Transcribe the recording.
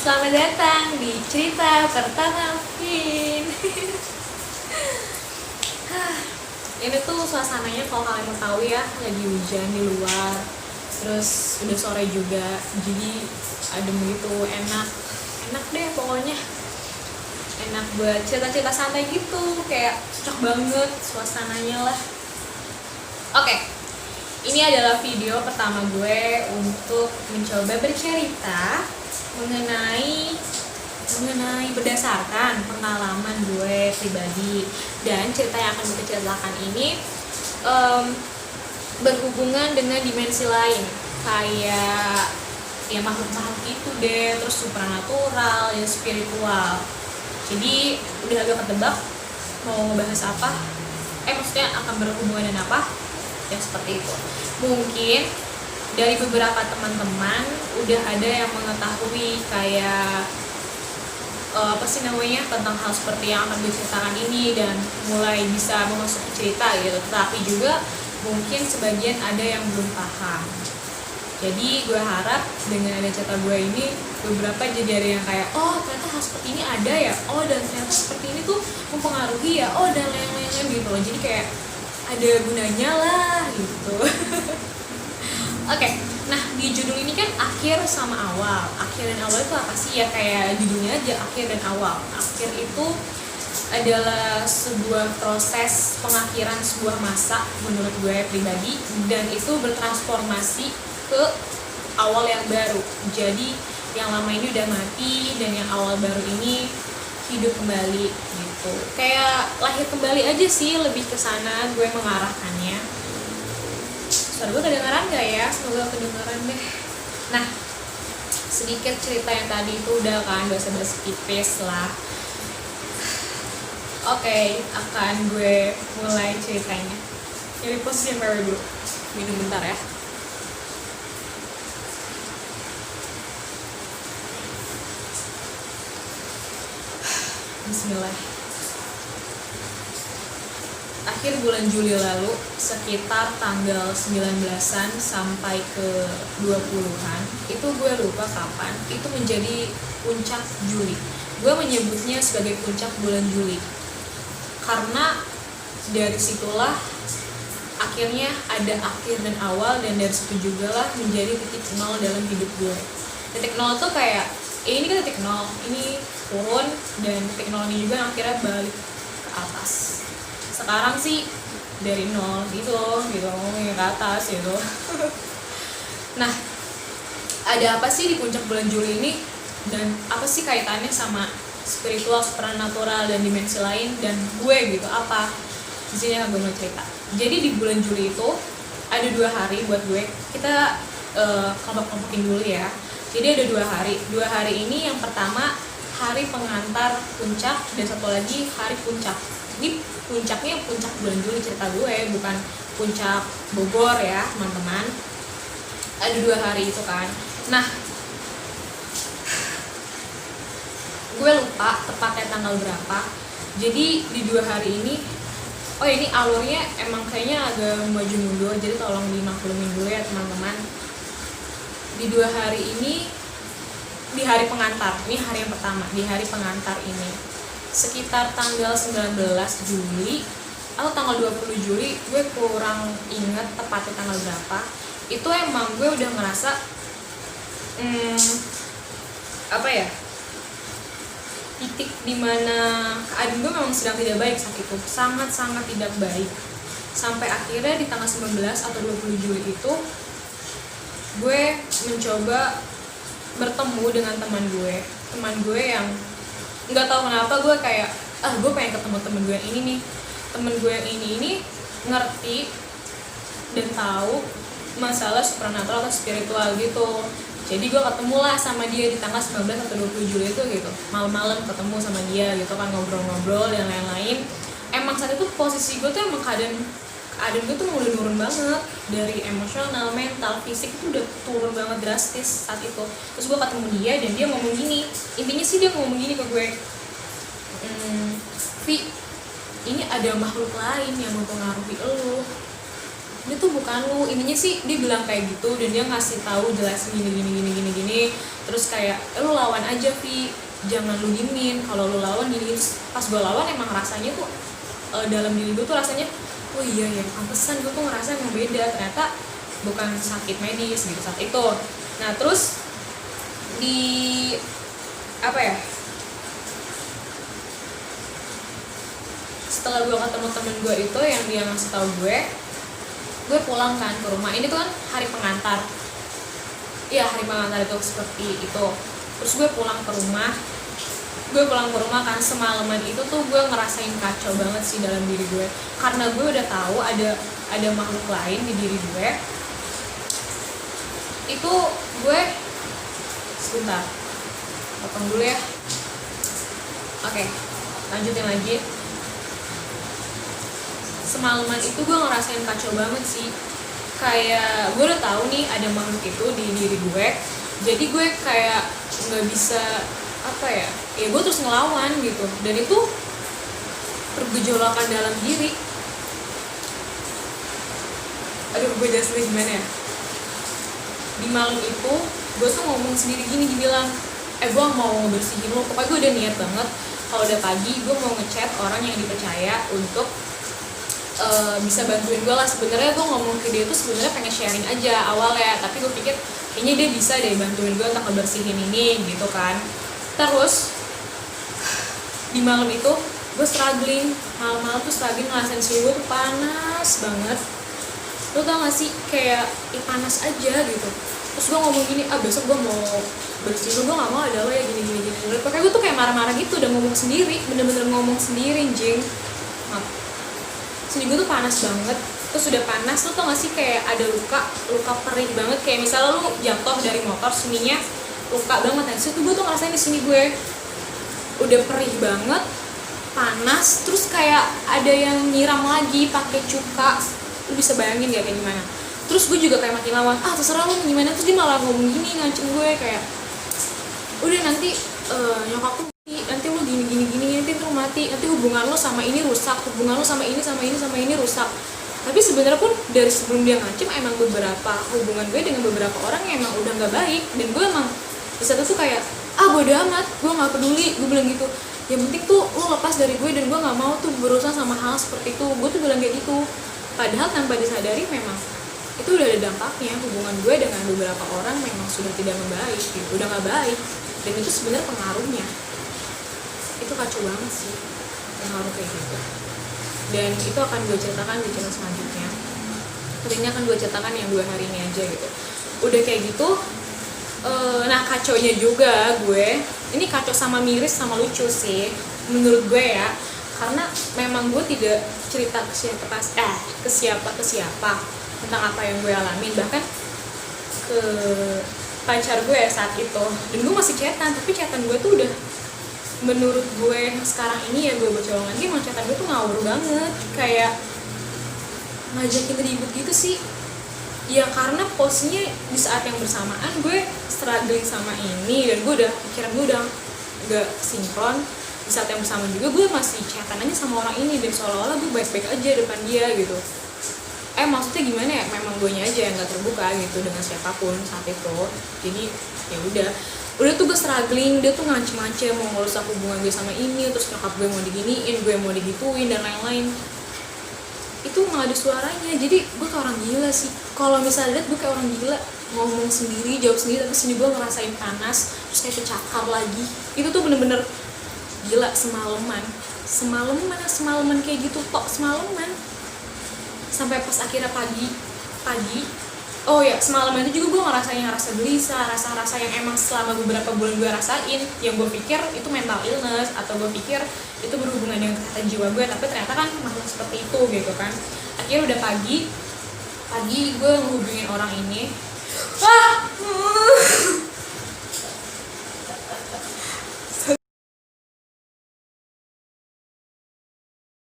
Selamat datang di cerita pertama Vin. Ini tuh suasananya kalau kalian mau tahu ya, lagi hujan di luar. Terus udah sore juga, jadi adem gitu, enak deh pokoknya. Enak buat cerita-cerita santai gitu, kayak cocok banget suasananya lah. Oke, ini adalah video pertama gue untuk mencoba bercerita mengenai berdasarkan pengalaman gue pribadi, dan cerita yang akan gue ceritakan ini berhubungan dengan dimensi lain, kayak ya makhluk-makhluk itu deh, terus supranatural, ya spiritual. Jadi udah agak ketebak mau ngebahas apa, maksudnya akan berhubungan dengan apa, ya seperti itu. Mungkin dari beberapa teman-teman udah ada yang mengetahui kayak apa sih namanya tentang hal seperti yang akan diceritakan ini, dan mulai bisa memasuki cerita gitu. Tapi juga mungkin sebagian ada yang belum paham. Jadi gue harap dengan ada cerita gue ini, beberapa jadi ada yang kayak, oh ternyata hal seperti ini ada ya, oh dan ternyata seperti ini tuh mempengaruhi ya, oh dan lain-lainnya gitu loh. Jadi kayak ada gunanya lah gitu. Oke, nah di judul ini kan akhir sama awal. Akhir dan awal itu apa sih ya? Kayak judulnya aja, akhir dan awal. Akhir itu adalah sebuah proses pengakhiran sebuah masa menurut gue pribadi, dan itu bertransformasi ke awal yang baru. Jadi yang lama ini udah mati dan yang awal baru ini hidup kembali gitu. Kayak lahir kembali aja sih, lebih ke sana gue mengarahkannya. Suara gue kedengaran gak ya? Semoga kedengaran deh. Nah, sedikit cerita yang tadi itu udah kan, basa-basi tipis lah. Oke, akan gue mulai ceritanya. Jadi posisi yang baru dulu. Minum bentar ya. Bismillah. Akhir bulan Juli lalu, sekitar tanggal 19-an sampai ke 20-an, itu gue lupa kapan, itu menjadi puncak Juli. Gue menyebutnya sebagai puncak bulan Juli karena dari situlah akhirnya ada akhir dan awal, dan dari situ juga lah menjadi titik nol dalam hidup gue. Titik nol tuh kayak, ini kan titik nol, ini turun, dan titik nol ini juga akhirnya balik ke atas. Sekarang sih dari nol gitu ngomongnya ke atas gitu. Nah, ada apa sih di puncak bulan Juli ini, dan apa sih kaitannya sama spiritual, supernatural, dan dimensi lain, dan gue gitu apa? Di sini akan gue mau cerita. Jadi di bulan Juli itu ada 2 hari buat gue. Kita kelompok-kelompokin dulu ya. Jadi ada 2 hari. 2 hari ini yang pertama hari pengantar puncak, dan satu lagi hari puncak. Ini puncaknya puncak bulan Juli cerita gue, bukan puncak Bogor ya teman-teman. Ada 2 hari itu kan. Nah, gue lupa tepatnya tanggal berapa. Jadi di 2 hari ini, oh ini alurnya emang kayaknya agak maju mundur, jadi tolong dimaklumin dulu ya teman-teman. Di 2 hari ini, di hari pengantar, ini hari yang pertama, di hari pengantar ini sekitar tanggal 19 Juli atau tanggal 20 Juli, gue kurang inget tepatnya tanggal berapa. Itu emang gue udah ngerasa apa ya, titik dimana keadaan gue memang sedang tidak baik saat itu, sangat-sangat tidak baik. Sampai akhirnya di tanggal 19 atau 20 Juli itu gue mencoba bertemu dengan teman gue yang nggak tahu kenapa gue kayak, gue pengen ketemu temen gue yang ini nih. Temen gue yang ini ngerti dan tahu masalah supernatural atau spiritual gitu. Jadi gue ketemu lah sama dia di tanggal 19 atau 20 Juli itu gitu. Malam-malam ketemu sama dia gitu kan, ngobrol-ngobrol dan lain-lain. Emang saat itu posisi gue tuh emang keadaan gue tuh udah turun banget, dari emosional, mental, fisik itu udah turun banget drastis saat itu. Terus gue ketemu dia dan dia ngomong gini, intinya sih dia ngomong gini ke gue, Vi, ini ada makhluk lain yang mempengaruhi lo. dia tuh bukan lu. Intinya sih dia bilang kayak gitu, dan dia ngasih tahu jelasin gini. Terus kayak lu lawan aja Vi, jangan lu diemin, kalau lu lawan gini. Pas gue lawan emang rasanya tuh dalam diri gue tuh rasanya, oh iya ya pantesan gue tuh ngerasa emang beda, ternyata bukan sakit medis gitu saat itu. Nah terus di apa ya, setelah gue ketemu temen gue itu yang dia ngasih tahu gue pulang kan ke rumah. Ini tuh kan hari pengantar, iya hari pengantar itu seperti itu. Terus gue pulang ke rumah kan, semalaman itu tuh gue ngerasain kacau banget sih dalam diri gue, karena gue udah tahu ada makhluk lain di diri gue. Itu gue sebentar potong dulu ya. Oke, lanjutin lagi. Semalaman itu gue ngerasain kacau banget sih, kayak gue udah tahu nih ada makhluk itu di diri gue, jadi gue kayak nggak bisa apa ya gue terus ngelawan gitu, dan itu pergejolakan dalam diri. Aduh, gue jelasin gimana ya. Di malam itu gue tuh ngomong sendiri gini, dibilang gue mau ngebersihin lo, pokoknya gue udah niat banget kalau udah pagi gue mau ngechat orang yang dipercaya untuk bisa bantuin gue lah. Sebenarnya gue ngomong ke dia tuh sebenarnya pengen sharing aja awalnya, tapi gue pikir kayaknya dia bisa deh bantuin gue untuk ngebersihin ini gitu kan. Terus di malam itu gue struggling, malam-malam tuh struggling, ngerasain suhu gue tuh panas banget. Lo tau gak sih, kayak panas aja gitu. Terus gue ngomong gini, besok gue mau bersihin, gue gak mau ada lo ya gini. Pokoknya gue tuh kayak marah-marah gitu, udah ngomong sendiri, bener-bener ngomong sendiri jing. Sini gue tuh panas banget. Terus udah panas, lo tau gak sih kayak ada luka perih banget, kayak misalnya lo jatuh dari motor, sininya luka banget. Nah situ gue tuh ngerasain di sini gue udah perih banget, panas, terus kayak ada yang nyiram lagi pakai cuka. Lu bisa bayangin gak kayak gimana? Terus gue juga kayak makin lawan, terserah lu gimana. Terus dia malah ngomong gini, ngancem gue kayak, udah nanti nyokap lu nanti lu gini, nanti lu mati, nanti hubungan lu sama ini rusak, hubungan lu sama ini rusak. Tapi sebenarnya pun dari sebelum dia ngancem, emang beberapa hubungan gue dengan beberapa orang yang emang udah nggak baik, dan gue emang di saat itu kayak bodo amat, gue nggak peduli, gue bilang gitu. Yang penting tuh lu lepas dari gue, dan gue nggak mau tuh berurusan sama hal seperti itu. Gue tuh bilang kayak gitu. Padahal tanpa disadari memang itu udah ada dampaknya. Hubungan gue dengan beberapa orang memang sudah tidak membaik gitu, udah nggak baik, dan itu sebenarnya pengaruhnya itu kacau banget sih, pengaruh kayak gitu. Dan itu akan gue ceritakan di channel selanjutnya, tapi ini akan gue ceritakan yang 2 hari ini aja gitu. Udah kayak gitu, nah kacaunya juga gue, ini kacau sama miris sama lucu sih menurut gue ya, karena memang gue tidak cerita ke siapa tentang apa yang gue alamin, bahkan ke pacar gue saat itu. Dan gue masih chatan, tapi chatan gue tuh udah, menurut gue sekarang ini ya, gue baca lagi emang chatan gue tuh ngawur banget, kayak ngajakin ribut gitu sih ya, karena posisinya di saat yang bersamaan gue struggling sama ini, dan gue udah pikiran gue udah gak sinkron. Di saat yang bersamaan juga gue masih chatan aja sama orang ini, dan seolah-olah gue baik-baik aja depan dia gitu. Maksudnya gimana ya, memang gue nya aja yang gak terbuka gitu dengan siapapun saat itu. Jadi ya udah tuh gue struggling, dia tuh ngancem-ngancem mau ngerusak hubungan gue sama ini, terus nyokap gue mau diginiin, gue mau digituin dan lain-lain. Itu nggak ada suaranya, jadi gue kayak orang gila sih. Kalau misalnya lihat gue kayak orang gila, ngomong sendiri, jawab sendiri, tapi sini gue ngerasain panas, terus kayak kecakar lagi. Itu tuh bener-bener gila. Semalaman kayak gitu, semalaman sampai pas akhirnya pagi. Oh ya, semalaman itu juga gue ngerasain rasa gelisah, rasa yang emang selama beberapa bulan gue rasain, yang gue pikir itu mental illness, atau gue pikir itu berhubungan dengan kesehatan jiwa gue, tapi ternyata kan makhluk seperti itu gitu kan. Akhirnya udah pagi gue ngehubungin orang ini,